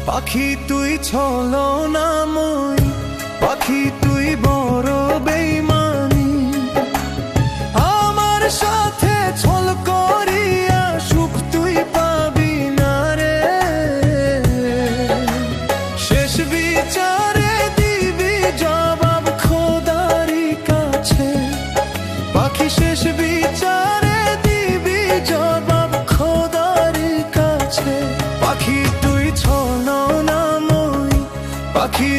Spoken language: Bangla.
পাখি তুই ছলনাময়, পাখি তুই বড় বেইমানি। আমার সাথে ছল করিয়া সুখ তুই পাবি না রে। শেষ বিচারে দিবি জবাব খোদারি কাছে, পাখি শেষ বিচারে দিবি জবাব খোদারি কাছে। পাখি তুই ছলনাময়, পাখি